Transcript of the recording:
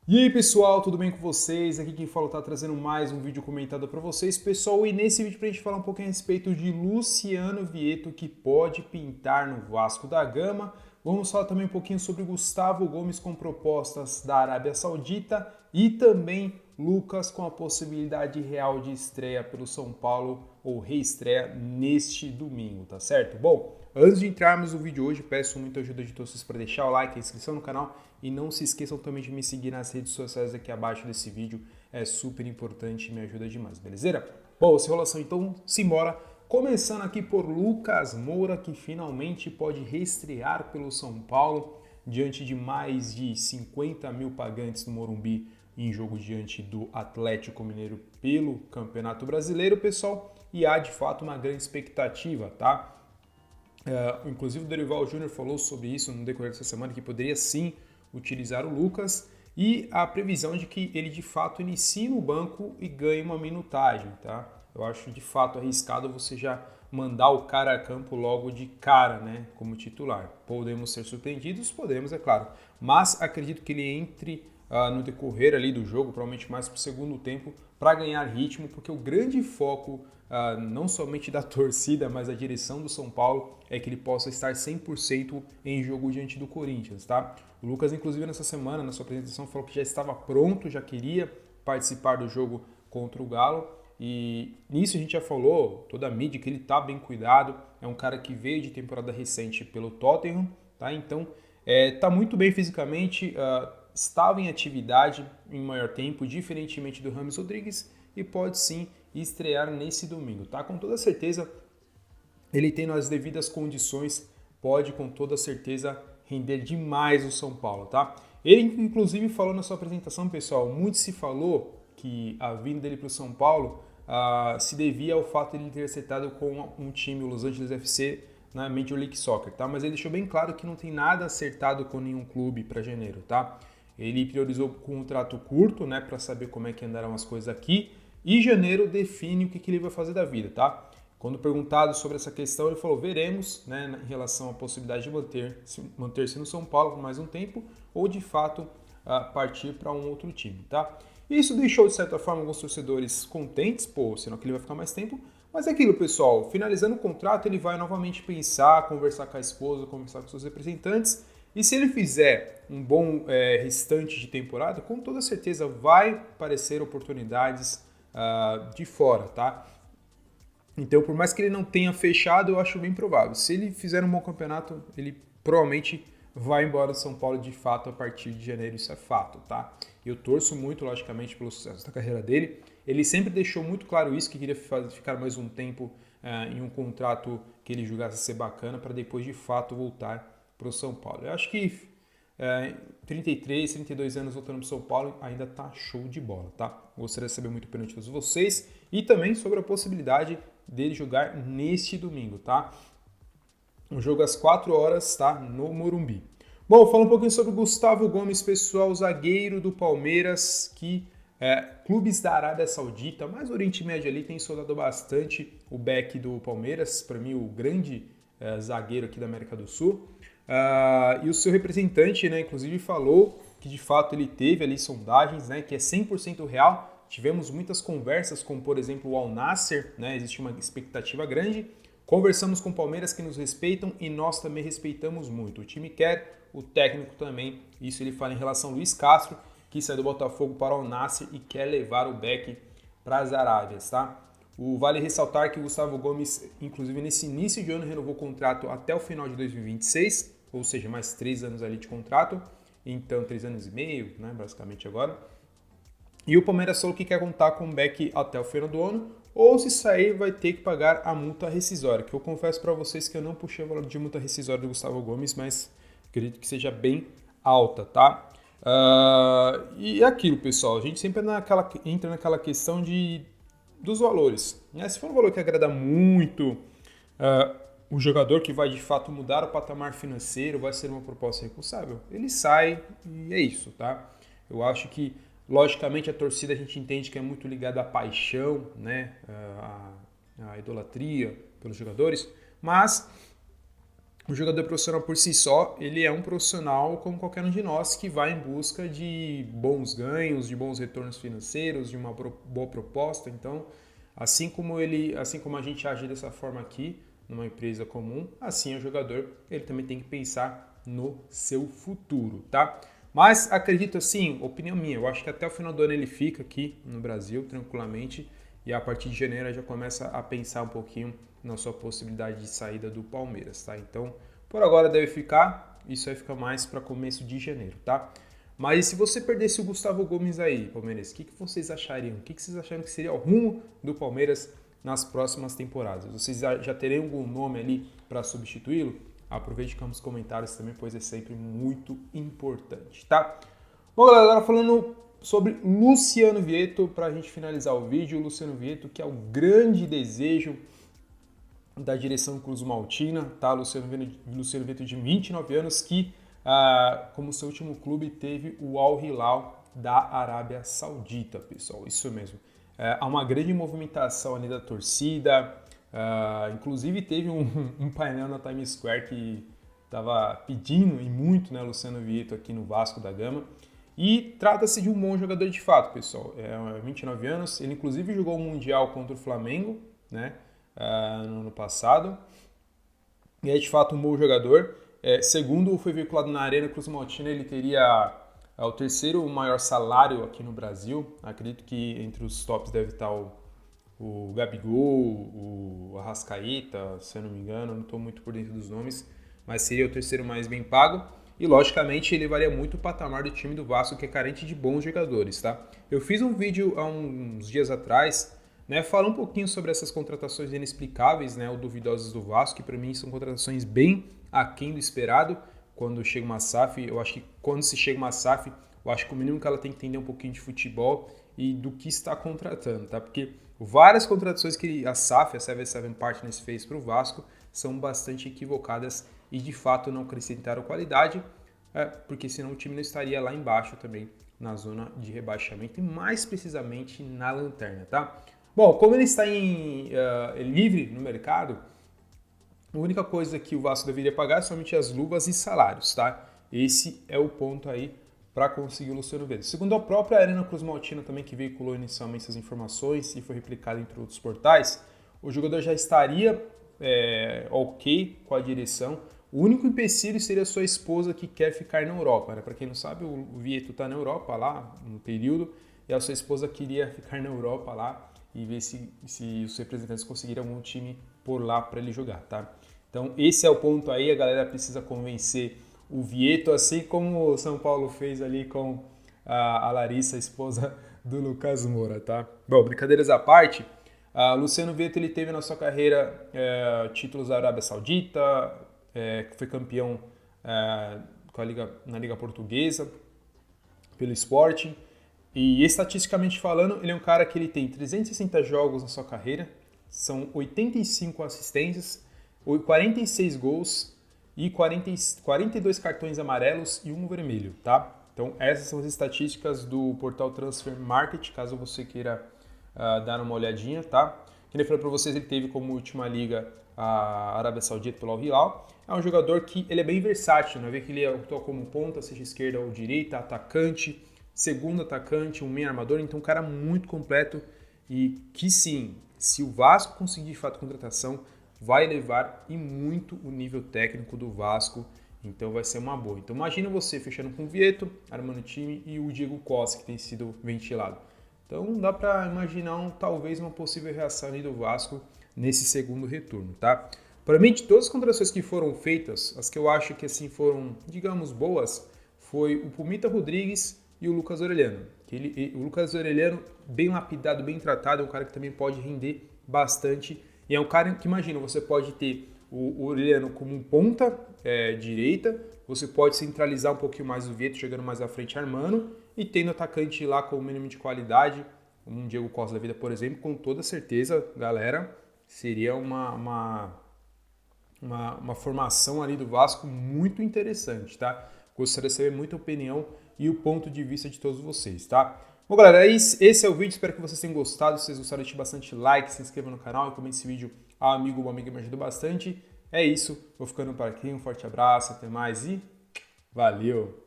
E aí pessoal, tudo bem com vocês? Aqui quem fala tá trazendo mais um vídeo comentado para vocês, pessoal, e nesse vídeo pra gente falar um pouquinho a respeito de Luciano Vietto, que pode pintar no Vasco da Gama. Vamos falar também um pouquinho sobre Gustavo Gomes com propostas da Arábia Saudita e também Lucas com a possibilidade real de estreia pelo São Paulo ou reestreia neste domingo, tá certo? Bom, antes de entrarmos no vídeo hoje, peço muita ajuda de todos vocês para deixar o like, a inscrição no canal e não se esqueçam também de me seguir nas redes sociais aqui abaixo desse vídeo, é super importante e me ajuda demais, beleza? Bom, sem enrolação então, simbora. Começando aqui por Lucas Moura, que finalmente pode reestrear pelo São Paulo, diante de mais de 50 mil pagantes no Morumbi, em jogo diante do Atlético Mineiro pelo Campeonato Brasileiro, pessoal, e há de fato uma grande expectativa, tá? Inclusive o Dorival Júnior falou sobre isso no decorrer dessa semana, que poderia sim utilizar o Lucas, e a previsão de que ele de fato inicie no banco e ganhe uma minutagem, tá? Eu acho de fato arriscado você já mandar o cara a campo logo de cara, né, como titular. Podemos ser surpreendidos? Podemos, é claro, mas acredito que ele entre no decorrer ali do jogo, provavelmente mais para o segundo tempo, para ganhar ritmo, porque o grande foco não somente da torcida, mas da direção do São Paulo é que ele possa estar 100% em jogo diante do Corinthians, tá? O Lucas, inclusive, nessa semana, na sua apresentação, falou que já estava pronto, já queria participar do jogo contra o Galo. E nisso a gente já falou, toda a mídia, que ele está bem cuidado. É um cara que veio de temporada recente pelo Tottenham, tá? Então, está muito bem fisicamente, estava em atividade em maior tempo, diferentemente do Rames Rodrigues, e pode sim estrear nesse domingo, tá? Com toda certeza, ele tendo as devidas condições, pode com toda certeza render demais o São Paulo, tá? Ele inclusive falou na sua apresentação, pessoal, muito se falou que a vinda dele para o São Paulo se devia ao fato de ele ter acertado com um time, o Los Angeles FC, na Major League Soccer, tá? Mas ele deixou bem claro que não tem nada acertado com nenhum clube para janeiro, tá? Ele priorizou o contrato curto, né, para saber como é que andarão as coisas aqui, e janeiro define o que ele vai fazer da vida, tá? Quando perguntado sobre essa questão, ele falou: veremos, né, em relação à possibilidade de manter-se no São Paulo por mais um tempo ou de fato partir para um outro time, tá? Isso deixou de certa forma alguns torcedores contentes, pô, senão que ele vai ficar mais tempo. Mas é aquilo, pessoal, finalizando o contrato, ele vai novamente pensar, conversar com a esposa, conversar com seus representantes. E se ele fizer um bom restante de temporada, com toda certeza vai aparecer oportunidades de fora, tá? Então, por mais que ele não tenha fechado, eu acho bem provável. Se ele fizer um bom campeonato, ele provavelmente vai embora do São Paulo de fato a partir de janeiro, isso é fato, tá? Eu torço muito, logicamente, pelo sucesso da carreira dele. Ele sempre deixou muito claro isso, que queria ficar mais um tempo em um contrato que ele julgasse ser bacana, para depois de fato voltar para o São Paulo. Eu acho que 33, 32 anos voltando para o São Paulo ainda tá show de bola, tá? Gostaria de saber muito opinião de todos vocês e também sobre a possibilidade dele jogar neste domingo, tá? Um jogo às 4 horas, tá? No Morumbi. Bom, fala um pouquinho sobre o Gustavo Gomes, pessoal, zagueiro do Palmeiras, que clubes da Arábia Saudita, mas o Oriente Médio ali tem soldado bastante o back do Palmeiras, para mim o grande zagueiro aqui da América do Sul. E o seu representante, né, inclusive falou que de fato ele teve ali sondagens, né, que é 100% real. Tivemos muitas conversas com, por exemplo, o Al Nassr, né, existe uma expectativa grande. Conversamos com Palmeiras que nos respeitam e nós também respeitamos muito. O time quer, o técnico também. Isso ele fala em relação ao Luiz Castro, que saiu do Botafogo para o Al Nassr e quer levar o Beck para as Arábias, tá? Vale ressaltar que o Gustavo Gomes, inclusive nesse início de ano, renovou o contrato até o final de 2026, ou seja, mais 3 anos ali de contrato, então 3 anos e meio, né, basicamente agora. E o Palmeiras falou que quer contar com o Beck até o final do ano, ou se sair vai ter que pagar a multa rescisória, que eu confesso para vocês que eu não puxei o valor de multa rescisória do Gustavo Gomes, mas acredito que seja bem alta, tá? E é aquilo, pessoal, a gente sempre entra naquela questão dos valores, né? Se for um valor que agrada muito o jogador, que vai de fato mudar o patamar financeiro, vai ser uma proposta recussável, ele sai e é isso, tá? Eu acho que, logicamente, a torcida a gente entende que é muito ligada à paixão, né? À idolatria pelos jogadores, mas O jogador profissional por si só, ele é um profissional como qualquer um de nós que vai em busca de bons ganhos, de bons retornos financeiros, de uma boa proposta. Então, assim como a gente age dessa forma aqui, numa empresa comum, assim o jogador, ele também tem que pensar no seu futuro, tá? Mas acredito assim, opinião minha, eu acho que até o final do ano ele fica aqui no Brasil tranquilamente e a partir de janeiro já começa a pensar um pouquinho na sua possibilidade de saída do Palmeiras, tá? Então, por agora deve ficar, isso aí fica mais para começo de janeiro, tá? Mas se você perdesse o Gustavo Gomes aí, Palmeiras, o que vocês achariam? O que vocês achariam que seria o rumo do Palmeiras nas próximas temporadas? Vocês já teriam algum nome ali para substituí-lo? Aproveite nos comentários também, pois é sempre muito importante, tá? Bom, galera, agora falando sobre Luciano Vietto, para a gente finalizar o vídeo. O Luciano Vietto, que é o grande desejo da direção Cruz-Maltina, tá? Luciano Vietto de 29 anos, que como seu último clube teve o Al Hilal da Arábia Saudita, pessoal, isso mesmo. Há uma grande movimentação ali da torcida, inclusive teve um painel na Times Square que estava pedindo e muito, né, Luciano Vietto aqui no Vasco da Gama. E trata-se de um bom jogador de fato, pessoal. 29 anos, ele inclusive jogou o Mundial contra o Flamengo, né, no ano passado. E é de fato um bom jogador. Segundo foi veiculado na Arena Cruz-Maltina, ele teria o terceiro maior salário aqui no Brasil. Acredito que entre os tops deve estar o Gabigol, o Arrascaeta, se eu não me engano, não estou muito por dentro dos nomes, mas seria o terceiro mais bem pago. E, logicamente, ele varia muito o patamar do time do Vasco, que é carente de bons jogadores, tá? Eu fiz um vídeo há uns dias atrás, né, falando um pouquinho sobre essas contratações inexplicáveis, né, ou duvidosas do Vasco, que para mim são contratações bem aquém do esperado. Quando chega uma SAF, eu acho que quando se chega uma SAF, eu acho que o mínimo que ela tem que entender um pouquinho de futebol e do que está contratando, tá? Porque várias contratações que a SAF, a 77 Partners, fez para o Vasco são bastante equivocadas e de fato não acrescentaram qualidade, porque senão o time não estaria lá embaixo também na zona de rebaixamento e mais precisamente na lanterna, tá? Bom, como ele está livre no mercado, a única coisa que o Vasco deveria pagar é somente as luvas e salários, tá? Esse é o ponto aí para conseguir o Luciano Vietto. Segundo a própria Arena Cruz-Maltina também, que veiculou inicialmente essas informações e foi replicado entre outros portais, o jogador já estaria ok com a direção. O único empecilho seria a sua esposa que quer ficar na Europa, né? Para quem não sabe, o Vietto está na Europa lá, um período, e a sua esposa queria ficar na Europa lá e ver se os representantes conseguiriam algum time por lá para ele jogar, tá? Então esse é o ponto aí, a galera precisa convencer o Vietto, assim como o São Paulo fez ali com a Larissa, a esposa do Lucas Moura, tá? Bom, brincadeiras à parte, Luciano Vietto ele teve na sua carreira títulos da Arábia Saudita, foi campeão na Liga Portuguesa pelo Sporting. E estatisticamente falando, ele é um cara que ele tem 360 jogos na sua carreira, são 85 assistências, 46 gols e 42 cartões amarelos e um vermelho, tá? Então essas são as estatísticas do portal Transfer Market, caso você queira dar uma olhadinha, tá? Como eu falei para vocês, ele teve como última liga a Arábia Saudita pelo Al Hilal. É um jogador que ele é bem versátil, né? Vê que ele atua como ponta, seja esquerda ou direita, atacante, segundo atacante, um meio armador, então um cara muito completo e que sim, se o Vasco conseguir de fato contratação, vai elevar e muito o nível técnico do Vasco, então vai ser uma boa. Então imagina você fechando com o Vietto, armando o time e o Diego Costa, que tem sido ventilado. Então dá para imaginar talvez uma possível reação ali do Vasco nesse segundo retorno, tá? Para mim, de todas as contratações que foram feitas, as que eu acho que assim foram, digamos, boas, foi o Pumita Rodrigues e o Lucas Orellano. O Lucas Orellano, bem lapidado, bem tratado, é um cara que também pode render bastante. E é um cara que, imagina, você pode ter o Orellano como um ponta direita, você pode centralizar um pouquinho mais o Vietto, chegando mais à frente, armando, e tendo atacante lá com o mínimo de qualidade, um Diego Costa da vida, por exemplo, com toda certeza, galera, seria uma formação ali do Vasco muito interessante, tá? Gostaria de saber muita opinião e o ponto de vista de todos vocês, tá? Bom, galera, esse é o vídeo, espero que vocês tenham gostado. Se vocês gostaram, deixe bastante like, se inscreva no canal e comente esse vídeo a amigo ou amiga, me ajuda bastante. É isso, vou ficando por aqui, um forte abraço, até mais e valeu!